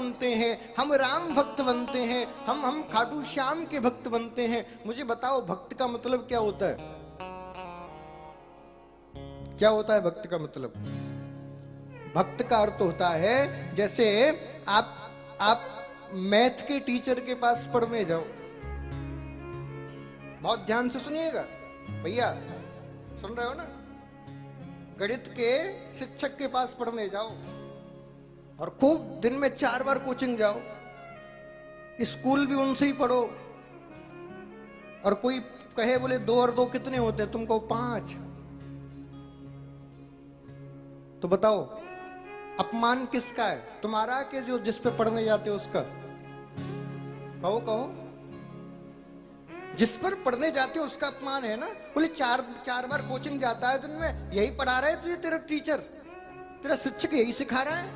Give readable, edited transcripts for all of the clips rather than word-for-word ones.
बनते हैं, हम राम भक्त बनते हैं, हम खाटू श्याम के भक्त बनते हैं। मुझे बताओ भक्त का मतलब क्या होता है? क्या होता है भक्त का मतलब? भक्त का अर्थ होता है, जैसे आप मैथ के टीचर के पास पढ़ने जाओ, बहुत ध्यान से सुनिएगा भैया, सुन रहे हो ना? गणित के शिक्षक के पास पढ़ने जाओ और खूब दिन में 4 बार कोचिंग जाओ, स्कूल भी उनसे ही पढ़ो, और कोई कहे बोले 2 और 2 कितने होते हैं, तुम कहो 5, तो बताओ अपमान किसका है? तुम्हारा कि जो जिस पे पढ़ने जाते हो उसका? कहो कहो, जिस पर पढ़ने जाते हो उसका अपमान है ना। बोले 4 बार कोचिंग जाता है दिन में, यही पढ़ा रहा है तुझे तेरा टीचर, तेरा शिक्षक यही सिखा रहा है।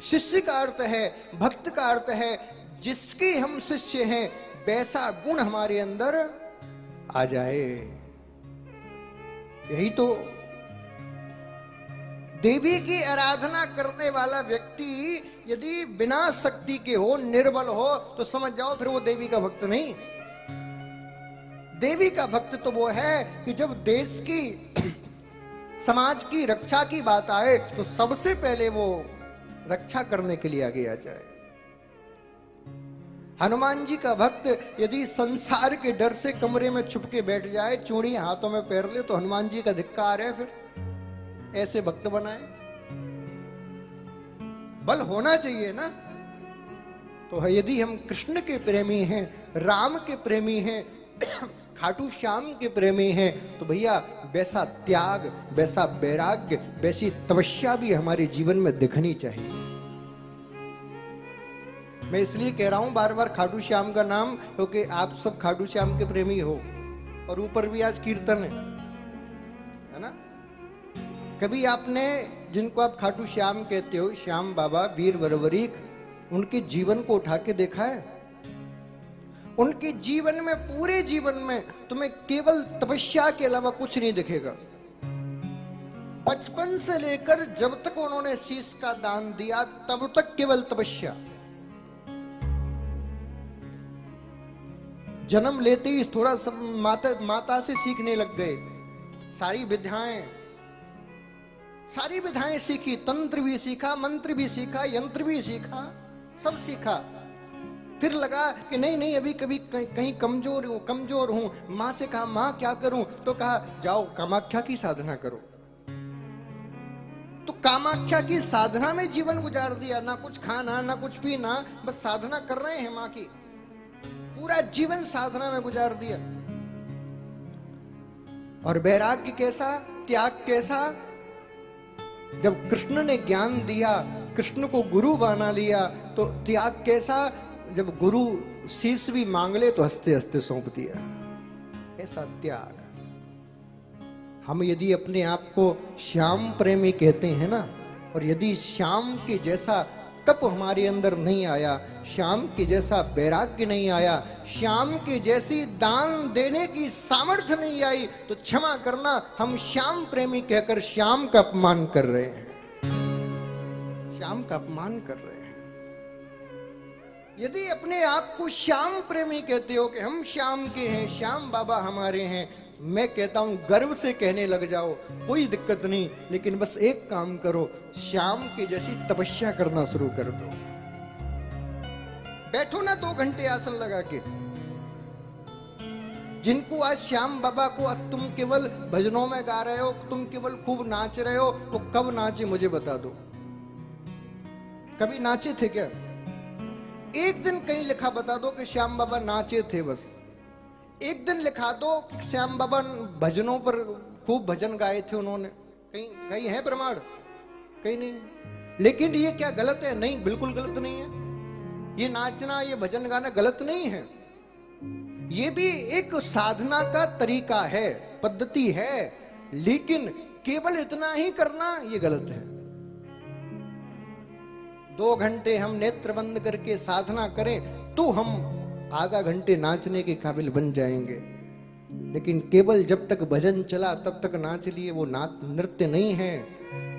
शिष्य का अर्थ है, भक्त का अर्थ है, जिसके हम शिष्य हैं वैसा गुण हमारे अंदर आ जाए। यही तो देवी की आराधना करने वाला व्यक्ति यदि बिना शक्ति के हो, निर्बल हो, तो समझ जाओ फिर वो देवी का भक्त नहीं। देवी का भक्त तो वो है कि जब देश की समाज की रक्षा की बात आए तो सबसे पहले वो रक्षा करने के लिए आगे आ जाए। हनुमान जी का भक्त यदि संसार के डर से कमरे में छुप के बैठ जाए, चूड़ी हाथों में पैर ले, तो हनुमान जी का धिक्कार है। फिर ऐसे भक्त बनाए, बल होना चाहिए ना। तो यदि हम कृष्ण के प्रेमी हैं, राम के प्रेमी हैं, खाटू श्याम के प्रेमी हैं, तो भैया वैसा त्याग, वैसा वैराग्य, वैसी तपस्या भी हमारे जीवन में दिखनी चाहिए। मैं इसलिए कह रहा हूं बार बार खाटू श्याम का नाम, क्योंकि आप सब खाटू श्याम के प्रेमी हो, और ऊपर भी आज कीर्तन है ना। कभी आपने, जिनको आप खाटू श्याम कहते हो, श्याम बाबा, वीर वरवरीक, उनके जीवन को उठा के देखा है? उनके जीवन में, पूरे जीवन में तुम्हें केवल तपस्या के अलावा कुछ नहीं दिखेगा। बचपन से लेकर जब तक उन्होंने शीश का दान दिया तब तक केवल तपस्या। जन्म लेते ही थोड़ा सब माता से सीखने लग गए, सारी विधाएं सीखी, तंत्र भी सीखा, मंत्र भी सीखा, यंत्र भी सीखा, सब सीखा। फिर लगा कि नहीं अभी कभी कहीं कमजोर हूं। माँ से कहा, माँ क्या करूं? तो कहा जाओ कामाख्या की साधना करो। तो कामाख्या की साधना में जीवन गुजार दिया, ना कुछ खाना ना कुछ पीना, बस साधना कर रहे हैं माँ की, पूरा जीवन साधना में गुजार दिया। और वैराग्य कैसा, त्याग कैसा? जब कृष्ण ने ज्ञान दिया, कृष्ण को गुरु बना लिया, तो त्याग कैसा? जब गुरु शीश भी मांग ले तो हंसते हंसते सौंप दिया। ऐसा त्याग। हम यदि अपने आप को श्याम प्रेमी कहते हैं ना, और यदि श्याम के जैसा तप हमारे अंदर नहीं आया, श्याम के जैसा वैराग्य नहीं आया, श्याम के जैसी दान देने की सामर्थ्य नहीं आई, तो क्षमा करना, हम श्याम प्रेमी कहकर श्याम का अपमान कर रहे हैं, श्याम का अपमान कर रहे हैं। यदि अपने आप को श्याम प्रेमी कहते हो कि हम श्याम के हैं, श्याम बाबा हमारे हैं, मैं कहता हूं गर्व से कहने लग जाओ, कोई दिक्कत नहीं, लेकिन बस एक काम करो, श्याम की जैसी तपस्या करना शुरू कर दो। बैठो ना 2 घंटे आसन लगा के। जिनको आज श्याम बाबा को तुम केवल भजनों में गा रहे हो, तुम केवल खूब नाच रहे हो, वो कब नाचे मुझे बता दो। कभी नाचे थे क्या? एक दिन कहीं लिखा बता दो कि श्याम बाबा नाचे थे, बस एक दिन लिखा दो कि श्याम बाबा भजनों पर खूब भजन गाए थे उन्होंने। कहीं है प्रमाण? कहीं नहीं। लेकिन ये क्या गलत है? नहीं, बिल्कुल गलत नहीं है। ये नाचना, ये भजन गाना गलत नहीं है। ये भी एक साधना का तरीका है, पद्धति है, लेकिन केवल इतना ही करना ये गलत है। 2 घंटे हम नेत्र बंद करके साधना करें तो हम आधा घंटे नाचने के काबिल बन जाएंगे, लेकिन केवल जब तक भजन चला तब तक नाच लिए, वो नृत्य नहीं है।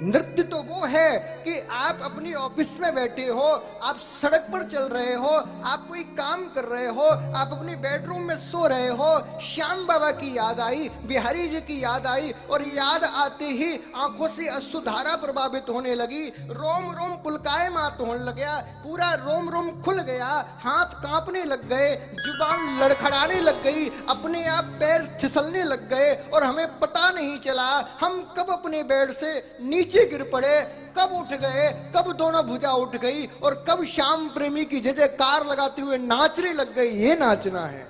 नृत्य तो वो है कि आप अपनी ऑफिस में बैठे हो, आप सड़क पर चल रहे हो, आप कोई काम कर रहे हो, आप अपनी बेडरूम में सो रहे हो, श्याम बाबा की याद आई, बिहारी जी की याद आई, और याद आते ही आंखों से अश्रुधारा प्रभावित होने लगी, रोम रोम पुलकायमात होने लग गया, पूरा रोम रोम खुल गया, हाथ कांपने लग गए, जुबान लड़खड़ाने लग गई, अपने आप पैर फिसलने लग गए, और हमें पता नहीं चला हम कब अपने बेड से नीचे गिर पड़े, कब उठ गए, कब दोनों भुजा उठ गई, और कब श्याम प्रेमी की जय जयकार लगाते हुए नाचने लग गई। ये नाचना है।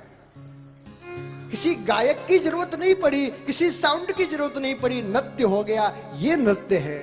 किसी गायक की जरूरत नहीं पड़ी, किसी साउंड की जरूरत नहीं पड़ी, नृत्य हो गया। ये नृत्य है।